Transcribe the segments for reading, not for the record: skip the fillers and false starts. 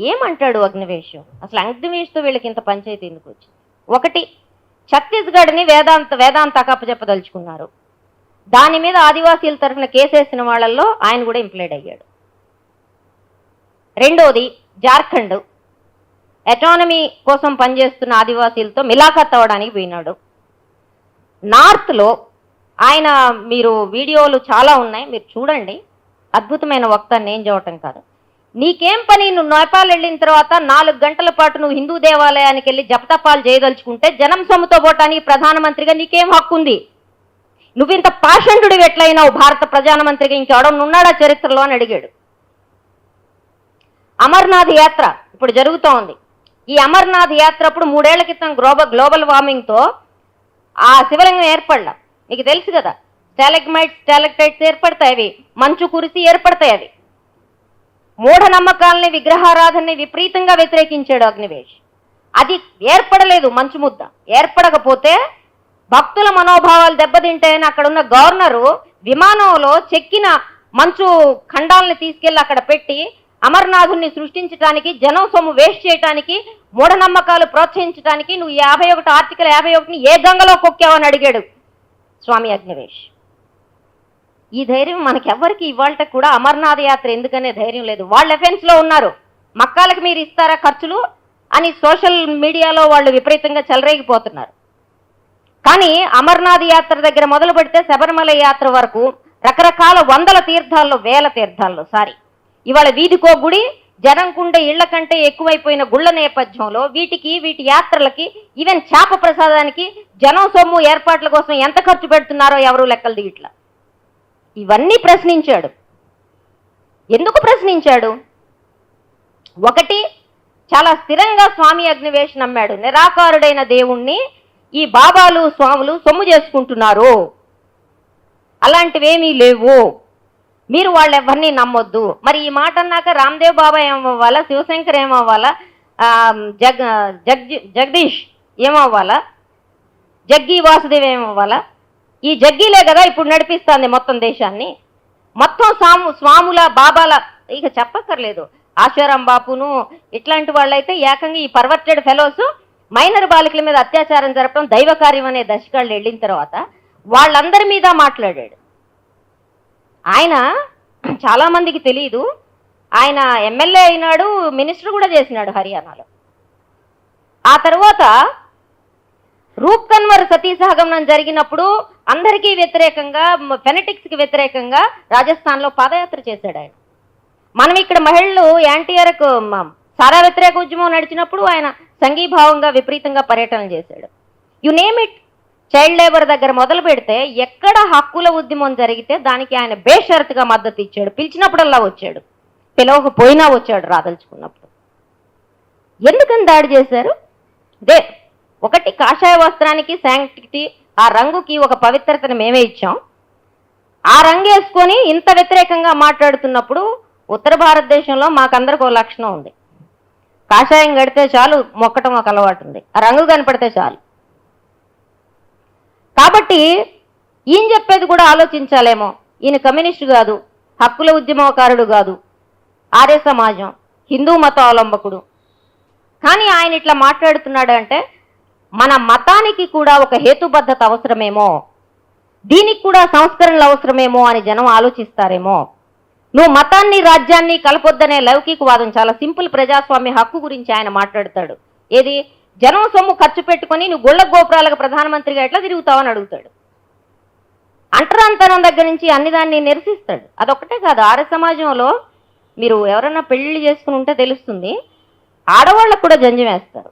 ఏమంటాడు అగ్నివేష్? అసలు అగ్నివేష్తో వీళ్ళకి ఇంత పంచాయతీ ఎందుకు వచ్చింది? ఒకటి, ఛత్తీస్గఢ్ని వేదాంత అప్పచెప్పదలుచుకున్నారు. దాని మీద ఆదివాసీల తరఫున కేసేసిన వాళ్ళల్లో ఆయన కూడా ఇంప్లైడ్ అయ్యాడు. రెండోది, జార్ఖండ్ ఎటానమీ కోసం పనిచేస్తున్న ఆదివాసీలతో మిలాఖత్ అవ్వడానికి పోయినాడు. నార్త్లో ఆయన, మీరు వీడియోలు చాలా ఉన్నాయి, మీరు చూడండి, అద్భుతమైన వక్త, నేను చూడటం కాదు. నీకేం పని? నువ్వు నేపాల్ వెళ్ళిన తర్వాత 4 గంటల పాటు నువ్వు హిందూ దేవాలయానికి వెళ్ళి జపతపాలు చేయదలుచుకుంటే జనం సొమ్ముతో పోవటానికి ప్రధానమంత్రిగా నీకేం హక్కు ఉంది? నువ్వింత పాషండుడు ఎట్లయినావు భారత ప్రధానమంత్రిగా? ఇంకెవడనున్నాడా చరిత్రలో అని అడిగాడు. అమర్నాథ్ యాత్ర ఇప్పుడు జరుగుతూ ఉంది. ఈ అమర్నాథ్ యాత్ర అప్పుడు 3 ఏళ్ల క్రితం గ్లోబల్ వార్మింగ్తో ఆ శివలింగం ఏర్పడలా. మీకు తెలుసు కదా, స్టాలగ్మైట్స్ ఏర్పడతాయి, అవి మంచు కురిసి ఏర్పడతాయి. అవి మూఢనమ్మకాలని, విగ్రహారాధనని విపరీతంగా వ్యతిరేకించాడు అగ్నివేష్. అది ఏర్పడలేదు, మంచు ముద్ద ఏర్పడకపోతే భక్తుల మనోభావాలు దెబ్బతింటాయని అక్కడ ఉన్న గవర్నరు విమానంలో చెక్కిన మంచు ఖండాలని తీసుకెళ్లి అక్కడ పెట్టి అమర్నాథుని సృష్టించడానికి, జనం సొమ్ము వేస్ట్ చేయడానికి, మూఢనమ్మకాలు ప్రోత్సహించడానికి నువ్వు ఆర్టికల్ 51ని ఏ గంగలో కొక్కావని అడిగాడు స్వామి అగ్నివేష్. ఈ ధైర్యం మనకెవ్వరికి ఇవాళ కూడా అమర్నాథ్ యాత్ర ఎందుకనే ధైర్యం లేదు. వాళ్ళు ఎఫెన్స్లో ఉన్నారు. మక్కాలకు మీరు ఇస్తారా ఖర్చులు అని సోషల్ మీడియాలో వాళ్ళు విపరీతంగా చెలరేగిపోతున్నారు. కానీ అమర్నాథ్ యాత్ర దగ్గర మొదలు పెడితే శబరిమల యాత్ర వరకు రకరకాల వేల తీర్థాల్లో ఇవాళ వీధికో గుడి, జనంకుండే ఇళ్ల కంటే ఎక్కువైపోయిన గుళ్ల నేపథ్యంలో వీటి యాత్రలకి, ఈవెన్ చేప ప్రసాదానికి జనం సొమ్ము ఏర్పాట్ల కోసం ఎంత ఖర్చు పెడుతున్నారో ఎవరూ లెక్కలు దిగిట్లా. ఇవన్నీ ప్రశ్నించాడు. ఎందుకు ప్రశ్నించాడు? ఒకటి, చాలా స్థిరంగా స్వామి అగ్నివేష్ నమ్మాడు, నిరాకారుడైన దేవుణ్ణి ఈ బాబాలు స్వాములు సొమ్ము చేసుకుంటున్నారు, అలాంటివేమీ లేవు, మీరు వాళ్ళెవరిని నమ్మొద్దు. మరి ఈ మాట అన్నాక రామ్దేవ్ బాబా ఏమవ్వాలా, శివశంకర్ ఏమవ్వాలా, జగదీష్ ఏమవ్వాలా, జగ్గి వాసుదేవ్ ఏమవ్వాలా? ఈ జగ్గీలే కదా ఇప్పుడు నడిపిస్తుంది మొత్తం దేశాన్ని. మొత్తం స్వాముల బాబాల ఇక చెప్పక్కర్లేదు. ఆశారాం బాపును ఇట్లాంటి వాళ్ళైతే ఏకంగా ఈ పర్వర్టెడ్ ఫెలోస్ మైనర్ బాలికల మీద అత్యాచారం జరపడం దైవ కార్యం అనే దశకాళ్ళు వెళ్ళిన తర్వాత వాళ్ళందరి మీద మాట్లాడాడు. ఆయన చాలామందికి తెలియదు, ఆయన ఎమ్మెల్యే అయినాడు, మినిస్టర్ కూడా చేసినాడు హర్యానాలో. ఆ తర్వాత రూప్ కన్వర్ సతీ సహగమనం జరిగినప్పుడు అందరికీ వ్యతిరేకంగా, ఫెనటిక్స్కి వ్యతిరేకంగా రాజస్థాన్లో పాదయాత్ర చేశాడు ఆయన. మనం ఇక్కడ మహిళలు యాంటీఆర్కు సారా వ్యతిరేక ఉద్యమం నడిచినప్పుడు ఆయన సంఘీభావంగా విపరీతంగా పర్యటన చేశాడు. You name it, child labour దగ్గర మొదలు పెడితే ఎక్కడ హక్కుల ఉద్యమం జరిగితే దానికి ఆయన బేషరతుగా మద్దతు ఇచ్చాడు. పిలిచినప్పుడల్లా వచ్చాడు, పిలవకపోయినా వచ్చాడు రాదలుచుకున్నప్పుడు. ఎందుకని దాడి చేశారు? ఒకటి, కాషాయ వస్త్రానికి శాంక్టిటీ, ఆ రంగుకి ఒక పవిత్రతను మేమే ఇచ్చాం. ఆ రంగు వేసుకొని ఇంత వ్యతిరేకంగా మాట్లాడుతున్నప్పుడు ఉత్తర భారతదేశంలో మాకందరికి ఒక లక్షణం ఉంది, కాషాయం కడితే చాలు మొక్కటం ఒక అలవాటు ఉంది, ఆ రంగు కనపడితే చాలు. కాబట్టి ఈయన చెప్పేది కూడా ఆలోచించాలేమో, ఈయన కమ్యూనిస్టు కాదు, హక్కుల ఉద్యమకారుడు కాదు, ఆర్య సమాజం హిందూ మత అవలంబకుడు. కానీ ఆయన ఇట్లా మాట్లాడుతున్నాడు అంటే మన మతానికి కూడా ఒక హేతుబద్ధత అవసరమేమో, దీనికి కూడా సంస్కరణలు అవసరమేమో అని జనం ఆలోచిస్తారేమో. నువ్వు మతాన్ని రాజ్యాన్ని కలపొద్దనే లౌకికవాదం, చాలా సింపుల్ ప్రజాస్వామ్య హక్కు గురించి ఆయన మాట్లాడతాడు. ఏది, జనం సొమ్ము ఖర్చు పెట్టుకొని నువ్వు గుళ్ళ గోపురాలకు ప్రధానమంత్రిగా ఎట్లా తిరుగుతావని అడుగుతాడు. అంటరాంతరం దగ్గర నుంచి అన్ని దాన్ని నిరసిస్తాడు. అదొక్కటే కాదు, ఆర్య సమాజంలో మీరు ఎవరైనా పెళ్లి చేసుకుని ఉంటే తెలుస్తుంది, ఆడవాళ్ళకు కూడా జంజం వేస్తారు.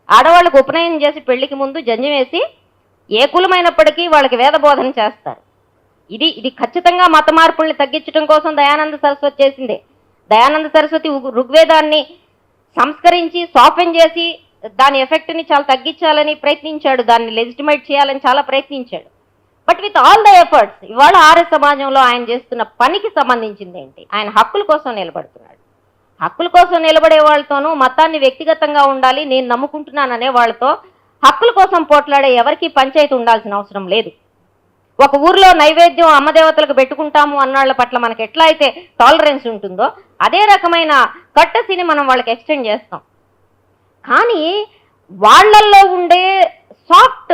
ఆడవాళ్ళకు ఉపనయనం చేసి పెళ్లికి ముందు జంజం వేసి ఏ కులమైనప్పటికీ వాళ్ళకి వేద బోధన చేస్తారు. ఇది ఖచ్చితంగా మత మార్పుల్ని తగ్గించడం కోసం దయానంద సరస్వతి చేసిందే. దయానంద సరస్వతి ఋగ్వేదాన్ని సంస్కరించి సాఫెన్ చేసి దాని ఎఫెక్ట్ని చాలా తగ్గించాలని ప్రయత్నించాడు, దాన్ని లెజిటిమేట్ చేయాలని చాలా ప్రయత్నించాడు. But with all the efforts ఇవాళ ఆర్య సమాజంలో ఆయన చేస్తున్న పనికి సంబంధించింది ఏంటి? ఆయన హక్కుల కోసం నిలబడుతున్నాడు. హక్కుల కోసం నిలబడే వాళ్ళతోనూ మతాన్ని వ్యక్తిగతంగా ఉండాలి, నేను నమ్ముకుంటున్నాననే వాళ్ళతో హక్కుల కోసం పోట్లాడే ఎవరికి పంచాయతీ ఉండాల్సిన అవసరం లేదు. ఒక ఊర్లో నైవేద్యం అమ్మదేవతలకు పెట్టుకుంటాము అన్నాళ్ళ పట్ల మనకి ఎట్లా అయితే టాలరెన్స్ ఉంటుందో అదే రకమైన కట్టసిని మనం వాళ్ళకి ఎక్స్టెండ్ చేస్తాం. కానీ వాళ్ళల్లో ఉండే సాఫ్ట్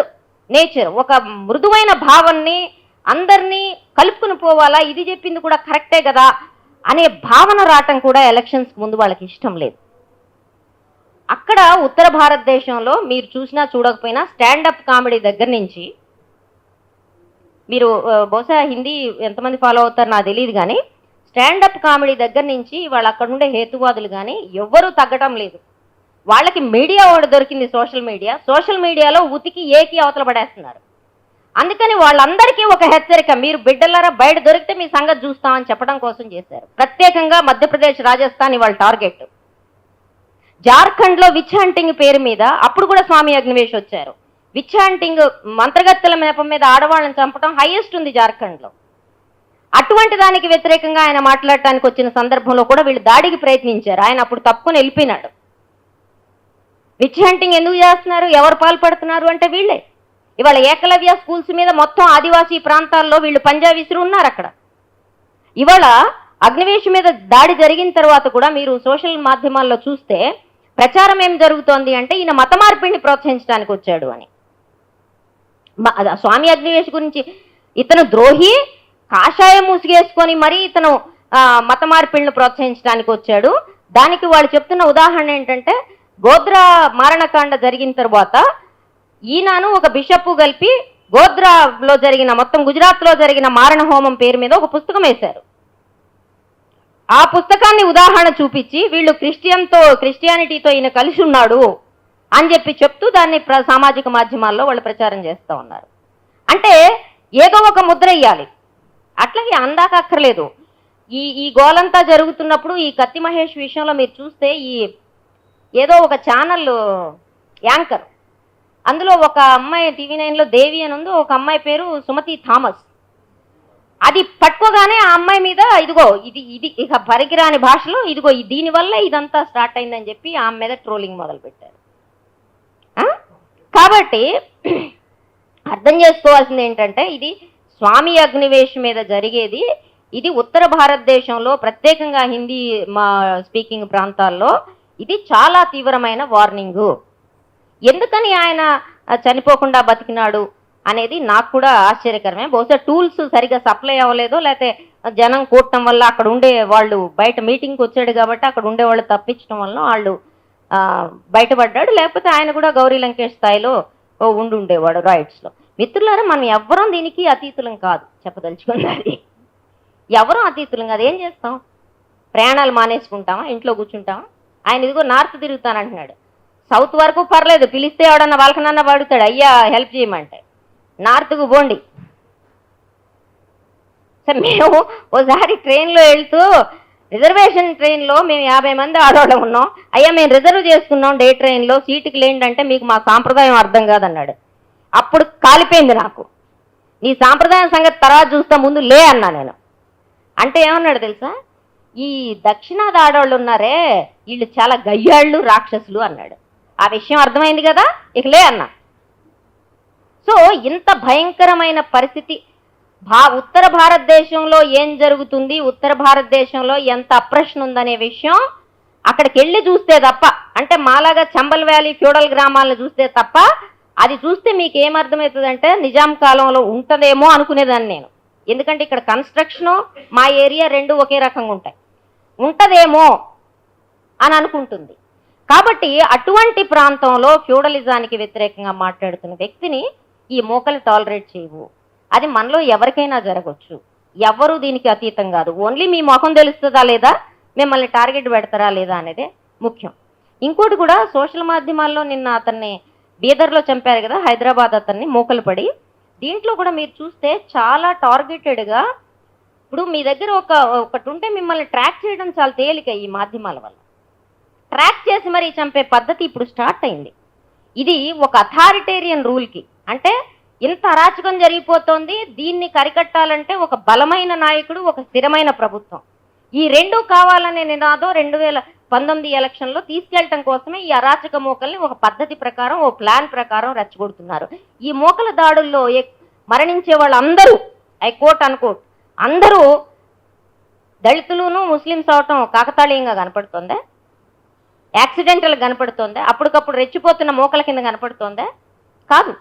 నేచర్, ఒక మృదువైన భావాన్ని, అందరినీ కలుపుకుని పోవాలా, ఇది చెప్పింది కూడా కరెక్టే కదా అనే భావన రావటం కూడా ఎలక్షన్స్ ముందు వాళ్ళకి ఇష్టం లేదు. అక్కడ ఉత్తర భారతదేశంలో మీరు చూసినా చూడకపోయినా స్టాండప్ కామెడీ దగ్గర నుంచి, మీరు బహుశా హిందీ ఎంతమంది ఫాలో అవుతారు నాకు తెలియదు, కానీ స్టాండప్ కామెడీ దగ్గర నుంచి వాళ్ళు అక్కడ ఉండే హేతువాదులు కానీ ఎవ్వరూ తగ్గటం లేదు. వాళ్ళకి మీడియా ఒకటి దొరికింది, సోషల్ మీడియాలో ఉతికి ఏకి అవతల పడేస్తున్నారు. అందుకని వాళ్ళందరికీ ఒక హెచ్చరిక, మీరు బిడ్డలారా బయట దొరికితే మీ సంగతి చూస్తామని చెప్పడం కోసం చేశారు. ప్రత్యేకంగా మధ్యప్రదేశ్, రాజస్థాన్ ఇవాళ టార్గెట్. జార్ఖండ్లో విచ్ హంటింగ్ పేరు మీద అప్పుడు కూడా స్వామి అగ్నివేష్ వచ్చారు. విచ్ హంటింగ్, మంత్రగత్తెల నెపం మీద ఆడవాళ్ళని చంపడం హైయెస్ట్ ఉంది జార్ఖండ్లో. అటువంటి దానికి వ్యతిరేకంగా ఆయన మాట్లాడటానికి వచ్చిన సందర్భంలో కూడా వీళ్ళు దాడికి ప్రయత్నించారు. ఆయన అప్పుడు తప్పుకొని వెళ్ళిపోయినాడు. విచ్ హంటింగ్ ఎందుకు చేస్తున్నారు, ఎవరు పాల్పడుతున్నారు అంటే వీళ్ళే. ఇవాళ ఏకలవ్య స్కూల్స్ మీద మొత్తం ఆదివాసీ ప్రాంతాల్లో వీళ్ళు పంజాబీసులు ఉన్నారు అక్కడ. ఇవాళ అగ్నివేష్ మీద దాడి జరిగిన తర్వాత కూడా మీరు సోషల్ మాధ్యమాల్లో చూస్తే ప్రచారం ఏం జరుగుతోంది అంటే ఈయన మత మార్పిడిని ప్రోత్సహించడానికి వచ్చాడు అని. స్వామి అగ్నివేష్ గురించి ఇతను ద్రోహి, కాషాయం మూసిగేసుకొని మరీ ఇతను మత మార్పిడిని ప్రోత్సహించడానికి వచ్చాడు. దానికి వాళ్ళు చెప్తున్న ఉదాహరణ ఏంటంటే, గోద్రా మారణకాండ జరిగిన తర్వాత ఈయనను ఒక బిషప్ కలిపి గోద్రాలో జరిగిన, మొత్తం గుజరాత్లో జరిగిన మారణ హోమం పేరు మీద ఒక పుస్తకం వేశారు. ఆ పుస్తకాన్ని ఉదాహరణ చూపించి వీళ్ళు క్రిస్టియానిటీతో ఈయన కలిసి ఉన్నాడు అని చెప్పి చెప్తూ దాన్ని సామాజిక మాధ్యమాల్లో వాళ్ళు ప్రచారం చేస్తూ ఉన్నారు. అంటే ఏదో ఒక ముద్ర ఇయ్యాలి, అట్లాగే అందాక అక్కర్లేదు. ఈ గోలంతా జరుగుతున్నప్పుడు ఈ కత్తి మహేష్ విషయంలో మీరు చూస్తే ఈ ఏదో ఒక ఛానల్ యాంకర్, అందులో ఒక అమ్మాయి TV9లో దేవి అని ఉంది, ఒక అమ్మాయి పేరు సుమతి థామస్. అది పట్టుకోగానే ఆ అమ్మాయి మీద ఇదిగో ఇది ఇక పరికిరాని భాషలో ఇదిగో దీనివల్ల ఇదంతా స్టార్ట్ అయిందని చెప్పి ఆమె మీద ట్రోలింగ్ మొదలుపెట్టారు. కాబట్టి అర్థం చేసుకోవాల్సింది ఏంటంటే, ఇది స్వామి అగ్నివేష్ మీద జరిగేది, ఇది ఉత్తర భారతదేశంలో ప్రత్యేకంగా హిందీ స్పీకింగ్ ప్రాంతాల్లో ఇది చాలా తీవ్రమైన వార్నింగు. ఎందుకని ఆయన చనిపోకుండా బతికినాడు అనేది నాకు కూడా ఆశ్చర్యకరమే. బహుశా టూల్స్ సరిగా సప్లై అవ్వలేదో, లేకపోతే జనం కూడటం వల్ల అక్కడ ఉండే వాళ్ళు, బయట మీటింగ్కి వచ్చాడు కాబట్టి అక్కడ ఉండే వాళ్ళు తప్పించడం వల్ల వాళ్ళు బయటపడ్డాడు. లేకపోతే ఆయన కూడా గౌరీ లంకేష్ స్థాయిలో ఉండేవాడు రైట్స్లో. మిత్రులారా, మనం ఎవ్వరం దీనికి అతీతులం కాదు, చెప్పదలుచుకున్నది. ఎవరూ అతీతులం కాదు. ఏం చేస్తాం, ప్రయాణాలు మానేసుకుంటామా, ఇంట్లో కూర్చుంటామా? ఆయన ఇదిగో నార్త్ తిరుగుతానంటున్నాడు. సౌత్ వరకు పర్లేదు, పిలిస్తే ఎవడన్నా వాళ్ళకనన్నా పడుతాడు, అయ్యా హెల్ప్ చేయమంటే. నార్త్కు పోండి. సరే, మేము ఓసారి ట్రైన్లో వెళ్తూ, రిజర్వేషన్ ట్రైన్లో మేము 50 మంది ఆడవాళ్ళం ఉన్నాం, అయ్యా మేము రిజర్వ్ చేసుకున్నాం డే ట్రైన్లో, సీటుకి లేండంటే మీకు మా సాంప్రదాయం అర్థం కాదన్నాడు. అప్పుడు కాలిపోయింది నాకు. నీ సాంప్రదాయం సంగతి తర్వాత చూస్తా, ముందు లే అన్నా నేను. అంటే ఏమన్నాడు తెలుసా, ఈ దక్షిణాది ఆడవాళ్ళు ఉన్నారే వీళ్ళు చాలా గయ్యాళ్ళు, రాక్షసులు అన్నాడు. ఆ విషయం అర్థమైంది కదా, ఇక లే అన్నా. సో ఇంత భయంకరమైన పరిస్థితి ఉత్తర భారతదేశంలో ఏం జరుగుతుంది, ఉత్తర భారతదేశంలో ఎంత అప్రెషన్ ఉందనే విషయం అక్కడికి వెళ్ళి చూస్తే తప్ప, అంటే మాలాగా చంబల్ వ్యాలీ ఫ్యూడల్ గ్రామాలను చూస్తే తప్ప, అది చూస్తే మీకు ఏమర్థమవుతుందంటే నిజాం కాలంలో ఉంటుందేమో అనుకునేదాన్ని నేను. ఎందుకంటే ఇక్కడ కన్స్ట్రక్షను మా ఏరియా రెండు ఒకే రకంగా ఉంటాయి, ఉంటుందేమో అని అనుకుంటుంది. కాబట్టి అటువంటి ప్రాంతంలో ఫ్యూడలిజానికి వ్యతిరేకంగా మాట్లాడుతున్న వ్యక్తిని ఈ మోకలు టాలరేట్ చేయవు. అది మనలో ఎవరికైనా జరగవచ్చు, ఎవరు దీనికి అతీతం కాదు. ఓన్లీ మీ ముఖం తెలుస్తుందా లేదా, మిమ్మల్ని టార్గెట్ పెడతారా లేదా అనేదే ముఖ్యం. ఇంకోటి కూడా, సోషల్ మాధ్యమాల్లో నిన్న అతన్ని బీదర్లో చంపారు కదా, హైదరాబాద్ అతన్ని మోకలు పడి. దీంట్లో కూడా మీరు చూస్తే చాలా టార్గెటెడ్గా, ఇప్పుడు మీ దగ్గర ఒకటి ఉంటే మిమ్మల్ని ట్రాక్ చేయడం చాలా తేలిక. ఈ మాధ్యమాల వల్ల ట్రాక్ చేసి మరీ చంపే పద్ధతి ఇప్పుడు స్టార్ట్ అయింది. ఇది ఒక అథారిటేరియన్ రూల్కి, అంటే ఇంత అరాచకం జరిగిపోతోంది, దీన్ని కరికట్టాలంటే ఒక బలమైన నాయకుడు, ఒక స్థిరమైన ప్రభుత్వం, ఈ రెండు కావాలనే నినాదం 2019 ఎలక్షన్లో తీసుకెళ్ళటం కోసమే ఈ అరాచక మోకల్ని ఒక పద్ధతి ప్రకారం, ఓ ప్లాన్ ప్రకారం రెచ్చగొడుతున్నారు. ఈ మోకల దాడుల్లో మరణించే వాళ్ళందరూ, ఐ కోట్ అన్కోట్, అందరూ దళితులును ముస్లిమ్స్ అవటం కాకతాళీయంగా కనపడుతుందే. యాక్సిడెంటల్ కనపడుతోందా? అప్పటికప్పుడు రెచ్చిపోతున్న మూకల కింద కనపడుతోందా? కాదు.